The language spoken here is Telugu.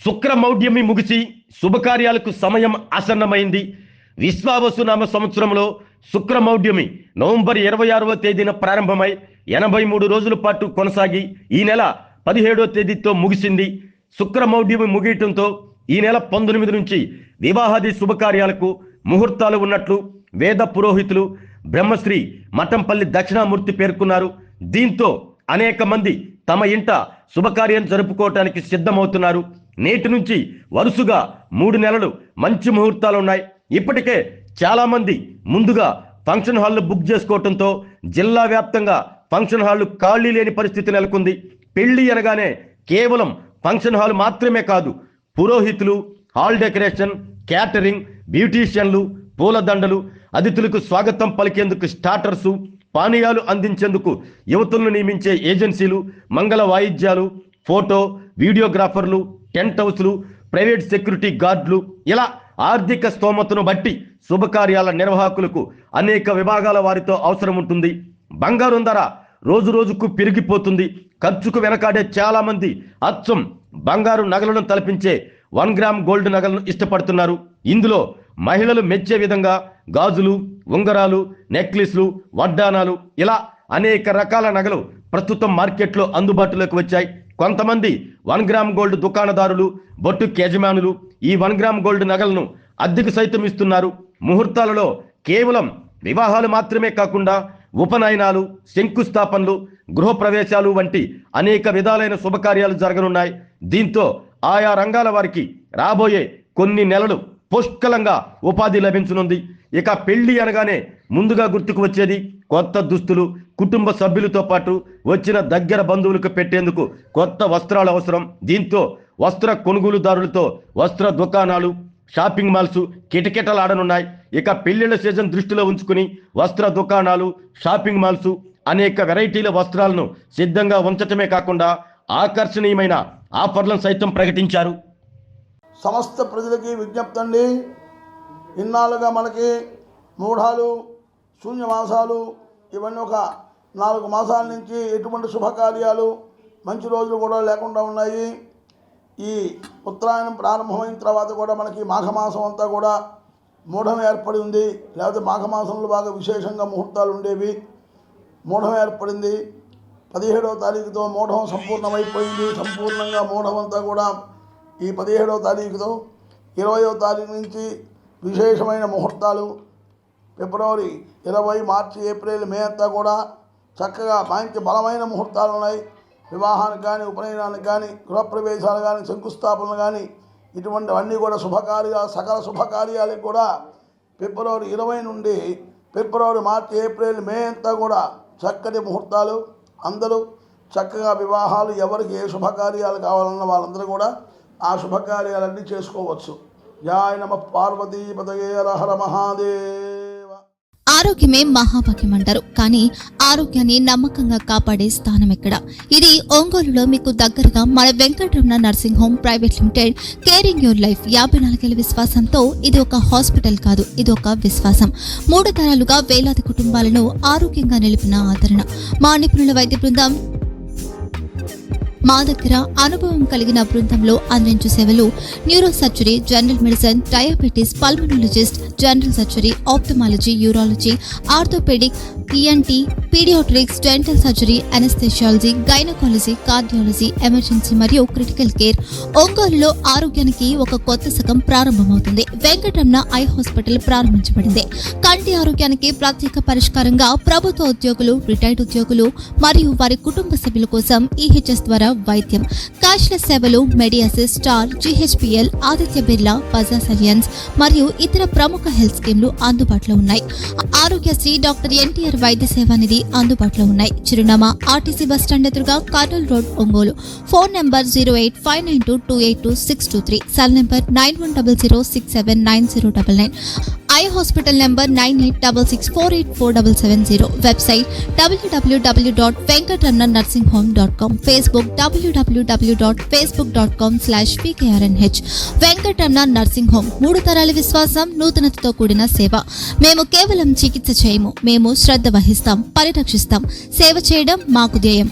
శుక్రమౌఢ్యమి ముగిసి శుభకార్యాలకు సమయం ఆసన్నమైంది. విశ్వావసునామ సంవత్సరంలో శుక్రమౌఢ్యమి నవంబర్ 26వ తేదీన ప్రారంభమై 83 రోజుల పాటు కొనసాగి ఈ నెల 17వ తేదీతో ముగిసింది. శుక్రమౌఢ్యమి ముగియటంతో ఈ నెల 19 నుంచి వివాహాది శుభకార్యాలకు ముహూర్తాలు ఉన్నట్లు వేద పురోహితులు బ్రహ్మశ్రీ మఠంపల్లి దక్షిణామూర్తి పేర్కొన్నారు. దీంతో అనేక మంది తమ ఇంట శుభకార్యం జరుపుకోవటానికి సిద్ధమవుతున్నారు. నేటి నుంచి వరుసగా 3 నెలలు మంచి ముహూర్తాలు ఉన్నాయి. ఇప్పటికే చాలా మంది ముందుగా ఫంక్షన్ హాల్లు బుక్ చేసుకోవడంతో జిల్లా వ్యాప్తంగా ఫంక్షన్ హాల్లు ఖాళీ లేని పరిస్థితి నెలకొంది. పెళ్లి అనగానే కేవలం ఫంక్షన్ హాల్ మాత్రమే కాదు, పురోహితులు, హాల్ డెకరేషన్, క్యాటరింగ్, బ్యూటీషియన్లు, పూలదండలు, అతిథులకు స్వాగతం పలికేందుకు స్టార్టర్సు, పానీయాలు అందించేందుకు యువతులను నియమించే ఏజెన్సీలు, మంగళ వాయిద్యాలు, ఫోటో వీడియోగ్రాఫర్లు, టెంట్ హౌస్లు, ప్రైవేట్ సెక్యూరిటీ గార్డులు, ఇలా ఆర్థిక స్తోమతను బట్టి శుభకార్యాల నిర్వాహకులకు అనేక విభాగాల వారితో అవసరం ఉంటుంది. బంగారం ధర రోజు రోజుకు పెరిగిపోతుంది. ఖర్చుకు వెనకాడే చాలా మంది అచ్చం బంగారు నగలను తలపించే 1 గ్రామ్ గోల్డ్ నగలను ఇష్టపడుతున్నారు. ఇందులో మహిళలు మెచ్చే విధంగా గాజులు, ఉంగరాలు, నెక్లెస్లు, వడ్డానాలు, ఇలా అనేక రకాల నగలు ప్రస్తుతం మార్కెట్లో అందుబాటులోకి వచ్చాయి. కొంతమంది 1 గ్రామ్ గోల్డ్ దుకాణదారులు, బొట్టుకు యజమానులు ఈ 1 గ్రామ్ గోల్డ్ నగలను అద్దెకు సైతం ఇస్తున్నారు. ముహూర్తాలలో కేవలం వివాహాలు మాత్రమే కాకుండా ఉపనయనాలు, శంకుస్థాపనలు, గృహప్రవేశాలు వంటి అనేక విధాలైన శుభకార్యాలు జరగనున్నాయి. దీంతో ఆయా రంగాల వారికి రాబోయే కొన్ని నెలలు పుష్కలంగా ఉపాధి లభించనుంది. ఇక పెళ్లి అనగానే ముందుగా గుర్తుకు వచ్చేది కొత్త దుస్తులు, కుటుంబ సభ్యులతో పాటు వచ్చిన దగ్గర బంధువులకు పెట్టేందుకు కొత్త వస్త్రాలు అవసరం. దీంతో వస్త్ర కొనుగోలుదారులతో వస్త్ర దుకాణాలు, షాపింగ్ మాల్స్ కిటకిటలాడనున్నాయి. ఇక పెళ్లిళ్ల సీజన్ దృష్టిలో ఉంచుకుని వస్త్ర దుకాణాలు, షాపింగ్ మాల్స్ అనేక వెరైటీల వస్త్రాలను సిద్ధంగా ఉంచటమే కాకుండా ఆకర్షణీయమైన ఆఫర్లను సైతం ప్రకటించారు. సమస్త ప్రజలకి విజ్ఞప్తి అండి, ఇన్నాళ్ళుగా మనకి మూఢాలు, శూన్యమాసాలు ఇవన్నీ ఒక 4 మాసాల నుంచి ఎటువంటి శుభకార్యాలు మంచి రోజులు కూడా లేకుండా ఉన్నాయి. ఈ ఉత్తరాయణం ప్రారంభమైన తర్వాత కూడా మనకి మాఘమాసం అంతా కూడా మూఢం ఏర్పడి ఉంది. లేకపోతే మాఘమాసంలో బాగా విశేషంగా ముహూర్తాలు ఉండేవి. మూఢం ఏర్పడింది. 17వ తారీఖుతో మూఢం సంపూర్ణమైపోయింది. సంపూర్ణంగా మూఢం అంతా కూడా ఈ 17వ తారీఖుతో 20వ తారీఖు నుంచి విశేషమైన ముహూర్తాలు, ఫిబ్రవరి 20, మార్చి, ఏప్రిల్, మే అంతా కూడా చక్కగా మంచి బలమైన ముహూర్తాలు ఉన్నాయి. వివాహానికి కానీ, ఉపనయనానికి కానీ, గృహప్రవేశాలు కానీ, శంకుస్థాపనలు కానీ ఇటువంటివన్నీ కూడా శుభకార్యాలు, సకల శుభకార్యాలకు కూడా ఫిబ్రవరి 20 నుండి ఫిబ్రవరి, మార్చి, ఏప్రిల్, మే అంతా కూడా చక్కటి ముహూర్తాలు. అందరూ చక్కగా వివాహాలు, ఎవరికి ఏ శుభకార్యాలు కావాలన్న వాళ్ళందరూ కూడా ఆ శుభకార్యాలన్నీ చేసుకోవచ్చు. జయ నమః పార్వతీపతయే హర హర మహాదేవ. ఆరోగ్యమే మహాభాగ్యం అంటారు, కానీ ఆరోగ్యాన్ని నమ్మకంగా కాపాడే స్థానం ఎక్కడ? ఇది ఒంగోలులో మీకు దగ్గరగా మన Venkataramana nursing home private limited. Caring your life 54 ఏళ్ల విశ్వాసంతో ఇది ఒక హాస్పిటల్ కాదు, ఇది ఒక విశ్వాసం. 3 తరాలుగా వేలాది కుటుంబాలను ఆరోగ్యంగా నిలిపిన ఆదరణ. మా నిపుణుల వైద్య బృందం మా దగ్గర అనుభవం కలిగిన బృందంలో అందించే సేవలు neuro surgery, general medicine, diabetes, pulmonologist, general surgery, ophthalmology, urology, orthopaedic, ENT, paediatrics, dental surgery, anaesthesiology, gynaecology, cardiology, emergency మరియు క్రిటికల్ కేర్. ఒంగోలులో ఆరోగ్యానికి ఒక కొత్త శకం ప్రారంభమవుతుంది. వెంకటరమణ ఐ హాస్పిటల్ ప్రారంభించబడింది. కంటి ఆరోగ్యానికి ప్రత్యేక పరిష్కారంగా ప్రభుత్వ ఉద్యోగులు, రిటైర్డ్ ఉద్యోగులు మరియు వారి కుటుంబ సభ్యుల కోసం ఈహెచ్ఎస్ ద్వారా వైద్యం, క్యాష్లెస్ సేవలు, మెడియాసిస్, స్టార్, జీహెచ్పిఎల్, ఆదిత్య బిర్లా, బజాజ్ అలియన్స్ మరియు ఇతర ప్రముఖ హెల్త్ స్కీమ్లు అందుబాటులో ఉన్నాయి. ఆరోగ్యశ్రీ, డాక్టర్ ఎన్టీఆర్ వైద్య సేవా నిధి అందుబాటులో ఉన్నాయి. చిరునామా ఆర్టీసీ బస్టాండ్ ఎదురుగా, Kurnool road, Ongole. Phone number 08592282623, cell number 9100679099, eye hospital number 9866484770, website www.venkatramanarsinghome.com, Facebook www.facebook.com/pkrnh. Venkataramana nursing home, 3 తరాల విశ్వాసం, నూతనతతో కూడిన సేవ. మేము కేవలం చికిత్స చేయము, మేము శ్రద్ధ వహిస్తాం, పరిరక్షిస్తాం. సేవ చేయడం మాకు ధ్యేయం.